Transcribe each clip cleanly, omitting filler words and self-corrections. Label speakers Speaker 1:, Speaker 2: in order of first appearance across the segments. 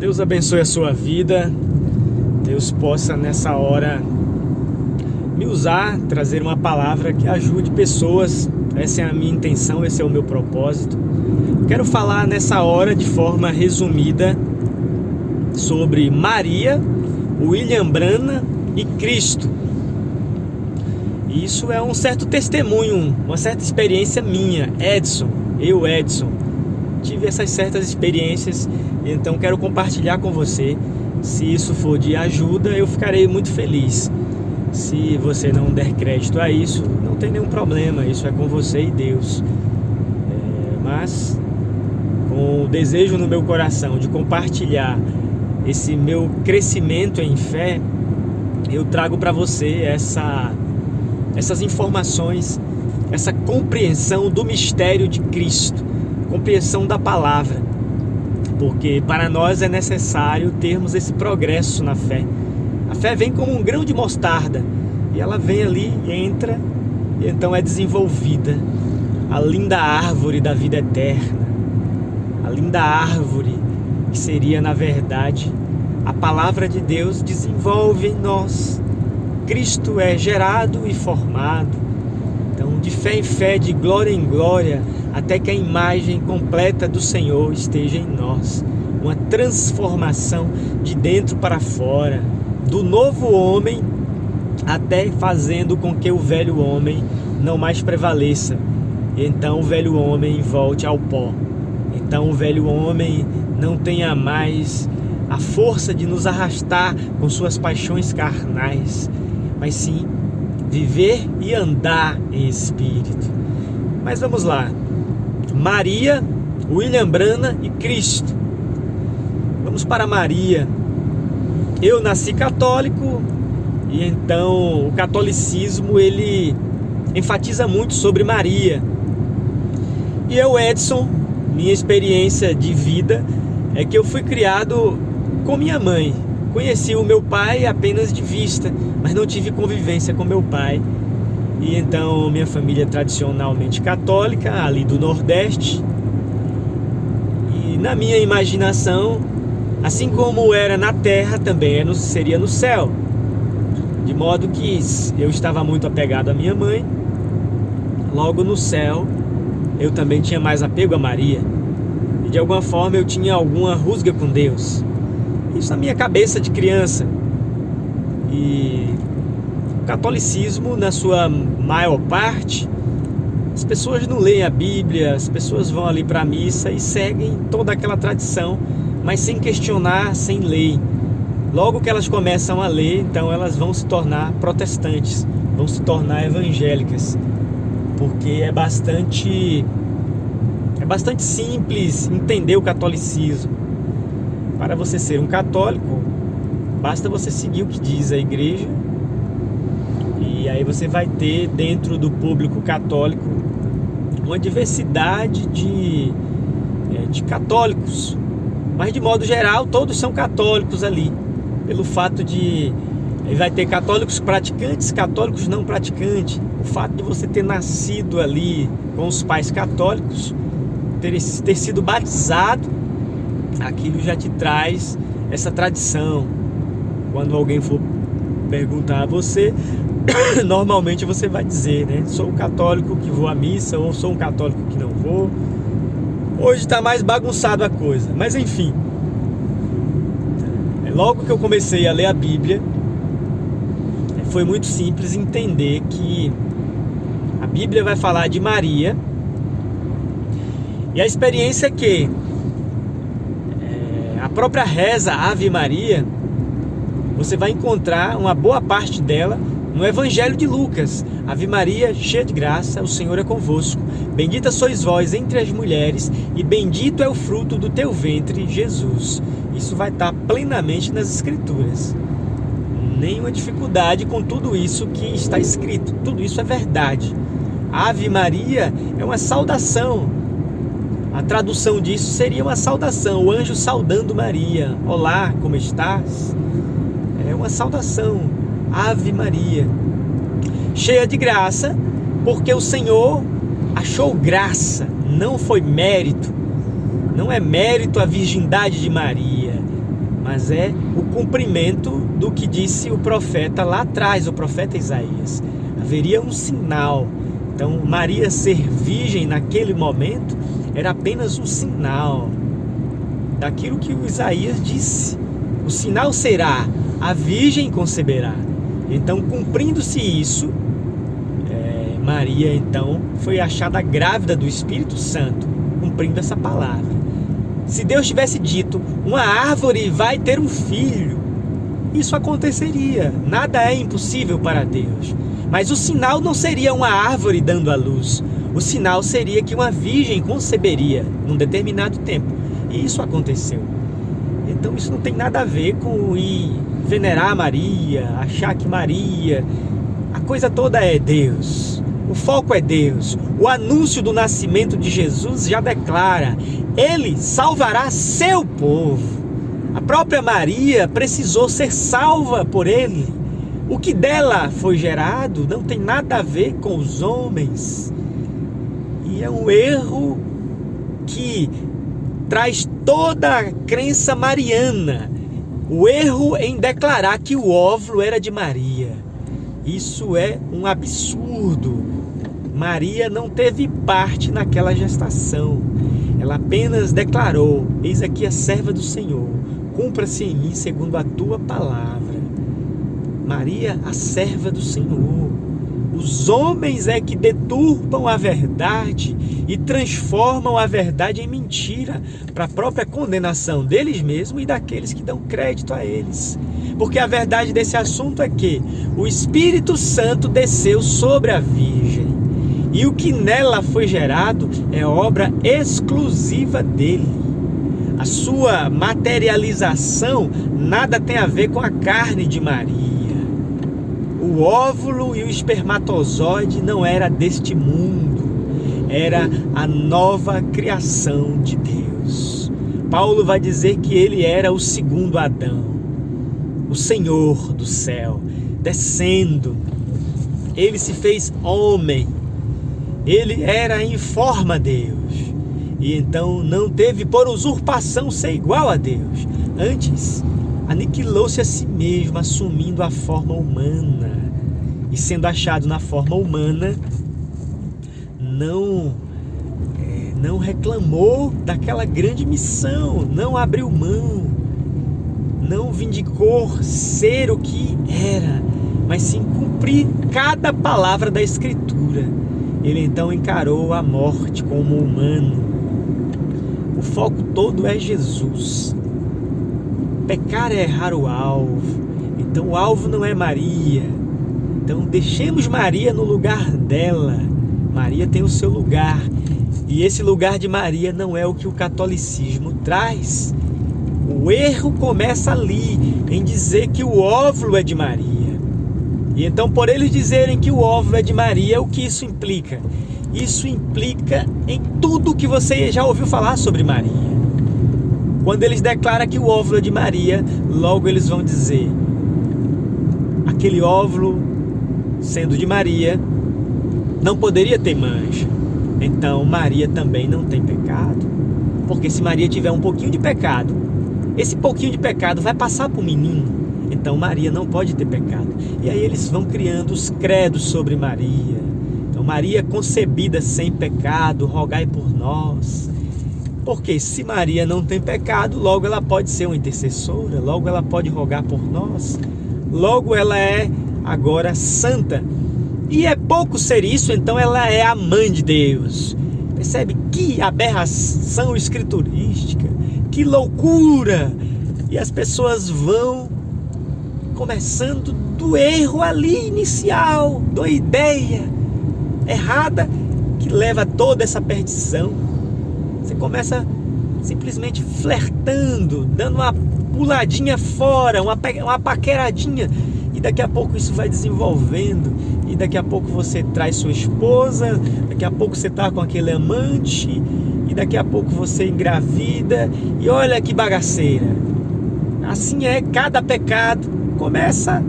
Speaker 1: Deus abençoe a sua vida. Deus possa nessa hora me usar, trazer uma palavra que ajude pessoas. Essa é a minha intenção, esse é o meu propósito. Quero falar nessa hora de forma resumida sobre Maria, William Branham e Cristo. Isso é um certo testemunho, uma certa experiência minha, Edson. Tive essas certas experiências, então quero compartilhar com você. Se isso for de ajuda, eu ficarei muito feliz. Se você não der crédito a isso, não tem nenhum problema, isso é com você e Deus. Mas com o desejo no meu coração de compartilhar esse meu crescimento em fé, eu trago para você essas informações, essa compreensão do mistério de Cristo, compreensão da palavra, porque para nós é necessário termos esse progresso na fé. A fé vem como um grão de mostarda e ela vem ali, entra e então é desenvolvida. A linda árvore da vida eterna, a linda árvore que seria na verdade a palavra de Deus, desenvolve em nós. Cristo é gerado e formado. Então, de fé em fé, de glória em glória, até que a imagem completa do Senhor esteja em nós. Uma transformação de dentro para fora, do novo homem, até fazendo com que o velho homem não mais prevaleça. Então o velho homem volte ao pó. Então o velho homem não tenha mais a força de nos arrastar com suas paixões carnais, mas sim viver e andar em espírito. Mas vamos lá. Maria, William Branham e Cristo. Vamos para Maria. Eu nasci católico e então o catolicismo ele enfatiza muito sobre Maria. E eu, Edson, minha experiência de vida é que eu fui criado com minha mãe. Conheci o meu pai apenas de vista, mas não tive convivência com meu pai. E então minha família é tradicionalmente católica, ali do Nordeste. E na minha imaginação, assim como era na terra, também seria no céu. De modo que eu estava muito apegado à minha mãe. Logo no céu, eu também tinha mais apego a Maria. E de alguma forma eu tinha alguma rusga com Deus. Isso na minha cabeça de criança. E o catolicismo, na sua maior parte, as pessoas não leem a Bíblia, as pessoas vão ali para a missa e seguem toda aquela tradição, mas sem questionar, sem ler. Logo que elas começam a ler, então elas vão se tornar protestantes, vão se tornar evangélicas, porque é bastante simples entender o catolicismo. Para você ser um católico, basta você seguir o que diz a igreja, e aí você vai ter dentro do público católico uma diversidade de católicos, mas de modo geral todos são católicos ali, pelo fato de vai ter católicos praticantes, católicos não praticantes. O fato de você ter nascido ali com os pais católicos, ter sido batizado, aquilo já te traz essa tradição. Quando alguém for perguntar a você, normalmente você vai dizer, né? Sou um católico que vou à missa, ou sou um católico que não vou. Hoje está mais bagunçado a coisa, mas enfim. Logo que eu comecei a ler a Bíblia, foi muito simples entender que a Bíblia vai falar de Maria, e a experiência é que a própria reza Ave Maria, você vai encontrar uma boa parte dela no Evangelho de Lucas. Ave Maria, cheia de graça, o Senhor é convosco. Bendita sois vós entre as mulheres, e bendito é o fruto do teu ventre, Jesus. Isso vai estar plenamente nas Escrituras. Nenhuma dificuldade com tudo isso que está escrito. Tudo isso é verdade. Ave Maria é uma saudação. A tradução disso seria uma saudação, o anjo saudando Maria. Olá, como estás? É uma saudação, Ave Maria. Cheia de graça, porque o Senhor achou graça, não foi mérito. Não é mérito a virgindade de Maria, mas é o cumprimento do que disse o profeta lá atrás, o profeta Isaías. Haveria um sinal. Então, Maria ser virgem naquele momento era apenas um sinal daquilo que o Isaías disse. O sinal será: a virgem conceberá. Então, cumprindo-se isso, Maria então foi achada grávida do Espírito Santo, cumprindo essa palavra. Se Deus tivesse dito: uma árvore vai ter um filho, isso aconteceria. Nada é impossível para Deus. Mas o sinal não seria uma árvore dando à luz. O sinal seria que uma virgem conceberia num determinado tempo. E isso aconteceu. Então isso não tem nada a ver com ir venerar Maria, achar que Maria... A coisa toda é Deus. O foco é Deus. O anúncio do nascimento de Jesus já declara: Ele salvará seu povo. A própria Maria precisou ser salva por Ele. O que dela foi gerado não tem nada a ver com os homens. E é um erro que traz toda a crença mariana. O erro em declarar que o óvulo era de Maria. Isso é um absurdo. Maria não teve parte naquela gestação. Ela apenas declarou: eis aqui a serva do Senhor, cumpra-se em mim segundo a tua palavra. Maria, a serva do Senhor. Os homens é que deturpam a verdade e transformam a verdade em mentira, para a própria condenação deles mesmos e daqueles que dão crédito a eles. Porque a verdade desse assunto é que o Espírito Santo desceu sobre a Virgem, e o que nela foi gerado é obra exclusiva dele. A sua materialização nada tem a ver com a carne de Maria. O óvulo e o espermatozoide não era deste mundo, era a nova criação de Deus. Paulo vai dizer que ele era o segundo Adão, o Senhor do céu, descendo. Ele se fez homem, ele era em forma Deus, e então não teve por usurpação ser igual a Deus. Antes, aniquilou-se a si mesmo, assumindo a forma humana. E sendo achado na forma humana, não reclamou daquela grande missão, não abriu mão, não vindicou ser o que era, mas sim cumprir cada palavra da Escritura. Ele então encarou a morte como humano. O foco todo é Jesus. Pecar é errar o alvo. Então o alvo não é Maria. Então deixemos Maria no lugar dela. Maria tem o seu lugar. E esse lugar de Maria não é o que o catolicismo traz. O erro começa ali, em dizer que o óvulo é de Maria. E então, por eles dizerem que o óvulo é de Maria, o que isso implica? Isso implica em tudo que você já ouviu falar sobre Maria. Quando eles declaram que o óvulo é de Maria, logo eles vão dizer: aquele óvulo, sendo de Maria, não poderia ter mancha. Então Maria também não tem pecado. Porque se Maria tiver um pouquinho de pecado, esse pouquinho de pecado vai passar para o menino. Então Maria não pode ter pecado. E aí eles vão criando os credos sobre Maria. Então Maria concebida sem pecado, rogai por nós. Porque se Maria não tem pecado, logo ela pode ser uma intercessora, logo ela pode rogar por nós, logo ela é agora santa. E é pouco ser isso, então ela é a mãe de Deus. Percebe que aberração escriturística, que loucura! E as pessoas vão começando do erro ali inicial, da ideia errada que leva a toda essa perdição. Você começa simplesmente flertando, dando uma puladinha fora, uma paqueradinha, e daqui a pouco isso vai desenvolvendo, e daqui a pouco você traz sua esposa, daqui a pouco você está com aquele amante, e daqui a pouco você engravida, e olha que bagaceira. Assim é, cada pecado começa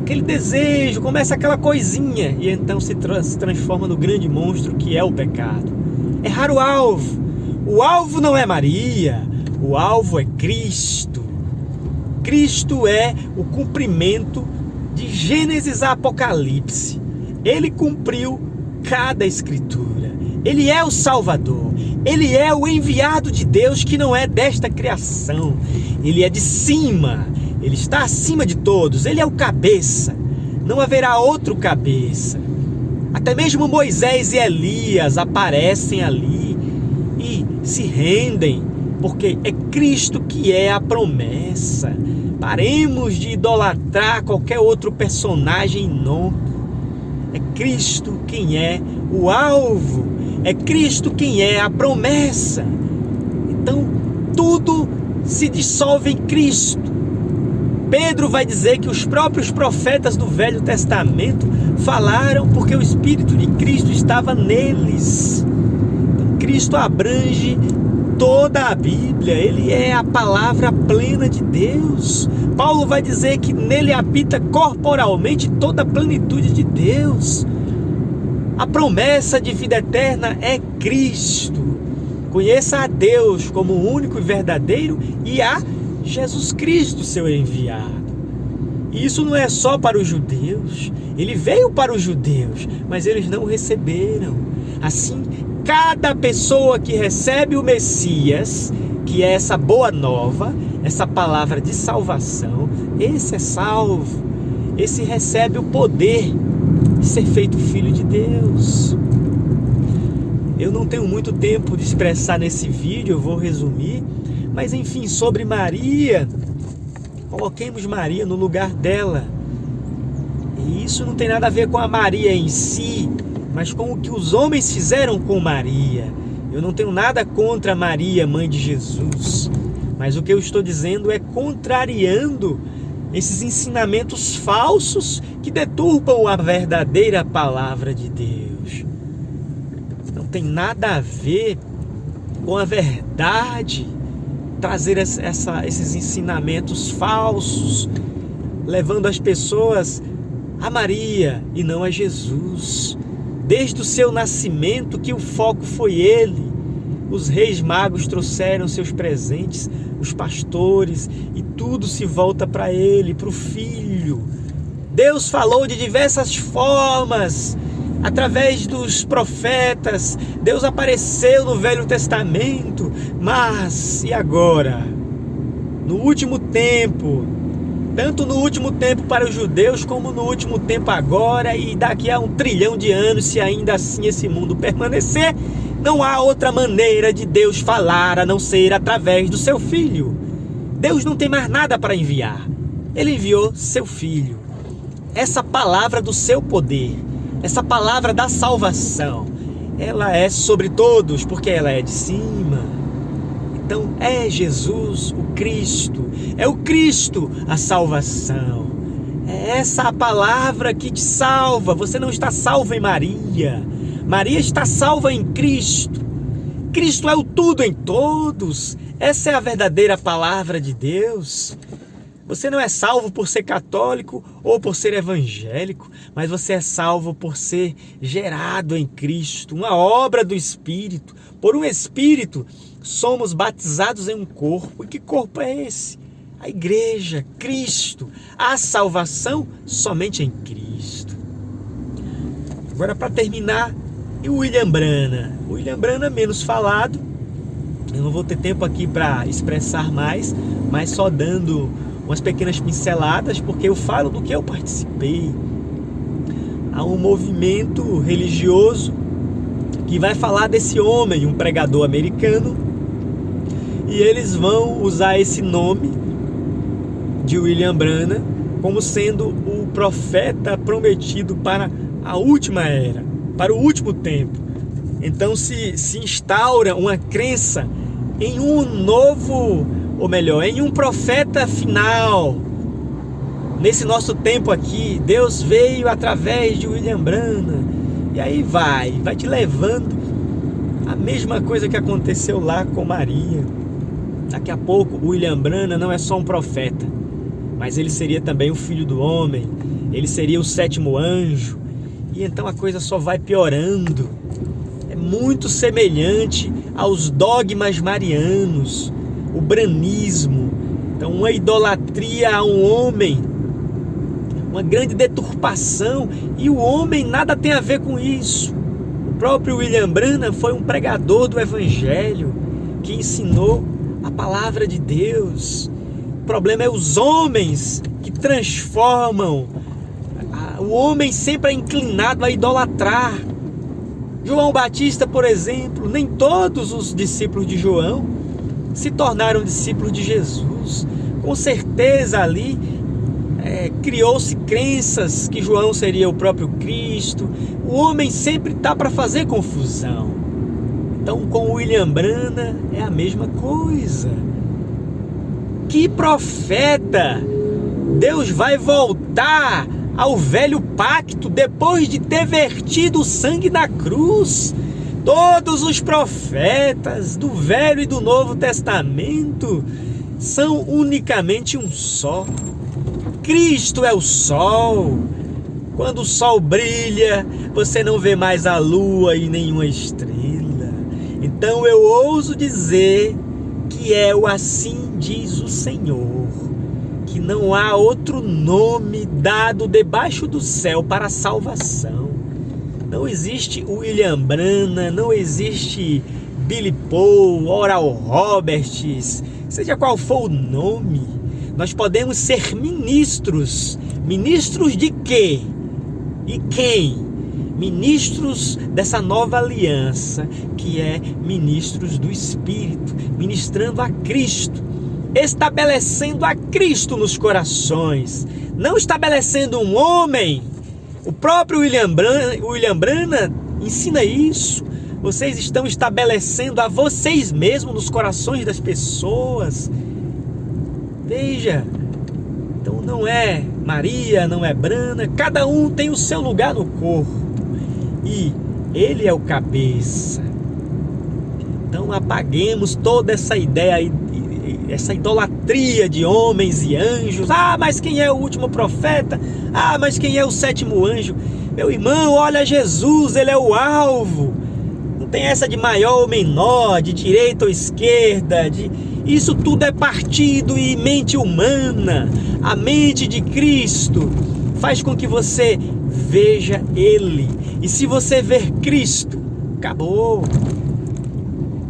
Speaker 1: aquele desejo, começa aquela coisinha, e então se transforma no grande monstro que é o pecado. Errar o alvo. O alvo não é Maria, o alvo é Cristo. Cristo é o cumprimento de Gênesis a Apocalipse. Ele cumpriu cada escritura. Ele é o Salvador. Ele é o enviado de Deus que não é desta criação. Ele é de cima. Ele está acima de todos. Ele é o cabeça. Não haverá outro cabeça. Até mesmo Moisés e Elias aparecem ali e se rendem, porque é Cristo que é a promessa. Paremos de idolatrar qualquer outro personagem em nome. É Cristo quem é o alvo. É Cristo quem é a promessa. Então, tudo se dissolve em Cristo. Pedro vai dizer que os próprios profetas do Velho Testamento falaram porque o Espírito de Cristo estava neles. Então, Cristo abrange toda a Bíblia. Ele é a palavra plena de Deus. Paulo vai dizer que nele habita corporalmente toda a plenitude de Deus. A promessa de vida eterna é Cristo. Conheça a Deus como o único e verdadeiro e a Jesus Cristo, seu enviado. E isso não é só para os judeus. Ele veio para os judeus, mas eles não receberam. Assim, cada pessoa que recebe o Messias, que é essa boa nova, essa palavra de salvação, esse é salvo. Esse recebe o poder de ser feito filho de Deus. Eu não tenho muito tempo de expressar nesse vídeo, eu vou resumir. Mas enfim, sobre Maria, coloquemos Maria no lugar dela. E isso não tem nada a ver com a Maria em si, mas com o que os homens fizeram com Maria. Eu não tenho nada contra Maria, mãe de Jesus, mas o que eu estou dizendo é contrariando esses ensinamentos falsos que deturpam a verdadeira palavra de Deus. Não tem nada a ver com a verdade trazer esses ensinamentos falsos, levando as pessoas a Maria e não a Jesus. Desde o seu nascimento que o foco foi ele. Os reis magos trouxeram seus presentes, os pastores, e tudo se volta para ele, para o Filho. Deus falou de diversas formas, através dos profetas. Deus apareceu no Velho Testamento, mas e agora? No último tempo, tanto no último tempo para os judeus, como no último tempo agora, e daqui a 1 trilhão de anos, se ainda assim esse mundo permanecer, não há outra maneira de Deus falar a não ser através do seu Filho. Deus não tem mais nada para enviar. Ele enviou seu Filho. Essa palavra do seu poder, essa palavra da salvação, ela é sobre todos, porque ela é de cima. Então é Jesus, o Cristo, é o Cristo a salvação. É essa a palavra que te salva. Você não está salvo em Maria. Maria está salva em Cristo. Cristo é o tudo em todos. Essa é a verdadeira palavra de Deus. Você não é salvo por ser católico ou por ser evangélico, mas você é salvo por ser gerado em Cristo, uma obra do Espírito. Por um Espírito, somos batizados em um corpo. E que corpo é esse? A igreja, Cristo. A salvação somente em Cristo. Agora, para terminar, e o William Branham? O William Branham é menos falado. Eu não vou ter tempo aqui para expressar mais, mas só dando umas pequenas pinceladas, porque eu falo do que eu participei. Há um movimento religioso que vai falar desse homem, um pregador americano, e eles vão usar esse nome de William Branham como sendo o profeta prometido para a última era, para o último tempo. Então se instaura uma crença em um novo, ou melhor, em um profeta final. Nesse nosso tempo aqui, Deus veio através de William Branham. E aí vai te levando a mesma coisa que aconteceu lá com Maria. Daqui a pouco, o William Branham não é só um profeta, mas ele seria também o Filho do Homem. Ele seria o 7º anjo. E então a coisa só vai piorando. É muito semelhante aos dogmas marianos, o branismo. Então, uma idolatria a um homem, uma grande deturpação, e o homem nada tem a ver com isso. O próprio William Branham foi um pregador do Evangelho que ensinou a palavra de Deus. O problema é os homens que transformam. O homem sempre é inclinado a idolatrar. João Batista, por exemplo, nem todos os discípulos de João se tornaram discípulos de Jesus. Com certeza ali criou-se crenças que João seria o próprio Cristo. O homem sempre está para fazer confusão. Então, com William Branham é a mesma coisa. Que profeta? Deus vai voltar ao velho pacto depois de ter vertido o sangue na cruz. Todos os profetas do Velho e do Novo Testamento são unicamente um só. Cristo é o sol. Quando o sol brilha, você não vê mais a lua e nenhuma estrela. Então eu ouso dizer que é o assim diz o Senhor, que não há outro nome dado debaixo do céu para a salvação. Não existe William Branham, não existe Billy Paul, Oral Roberts, seja qual for o nome. Nós podemos ser ministros. Ministros de quê? E quem? Ministros dessa nova aliança, que é ministros do Espírito, ministrando a Cristo, estabelecendo a Cristo nos corações, não estabelecendo um homem. O próprio William Branham ensina isso. Vocês estão estabelecendo a vocês mesmos nos corações das pessoas. Veja, então não é Maria, não é Branham, cada um tem o seu lugar no corpo e ele é o cabeça. Então apaguemos toda essa ideia, essa idolatria de homens e anjos. Ah, mas quem é o último profeta? Ah, mas quem é o sétimo anjo? Meu irmão, olha Jesus, ele é o alvo. Não tem essa de maior ou menor, de direita ou esquerda, isso tudo é partido e mente humana. A mente de Cristo faz com que você veja Ele. E se você ver Cristo, acabou.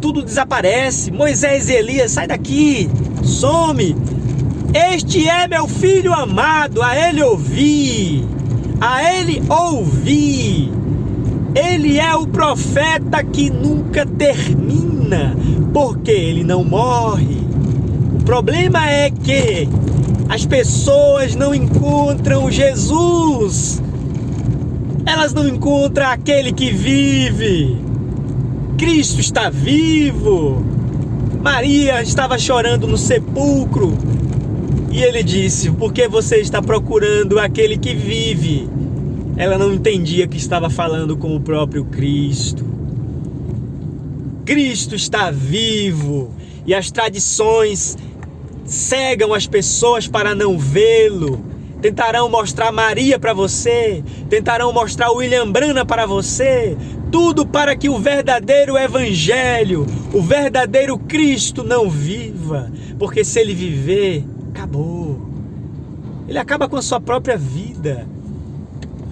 Speaker 1: Tudo desaparece. Moisés e Elias, sai daqui, some. Este é meu filho amado, a ele ouvi. A ele ouvi. Ele é o profeta que nunca termina, porque ele não morre. O problema é que as pessoas não encontram Jesus. Elas não encontram aquele que vive. Cristo está vivo. Maria estava chorando no sepulcro e ele disse: por que você está procurando aquele que vive? Ela não entendia que estava falando com o próprio Cristo. Cristo está vivo e as tradições cegam as pessoas para não vê-lo. Tentarão mostrar Maria para você, tentarão mostrar William Branham para você, tudo para que o verdadeiro evangelho, o verdadeiro Cristo não viva, porque se ele viver, acabou. Ele acaba com a sua própria vida.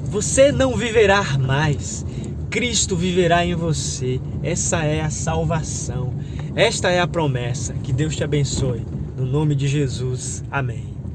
Speaker 1: Você não viverá mais, Cristo viverá em você. Essa é a salvação, esta é a promessa. Que Deus te abençoe, no nome de Jesus, amém.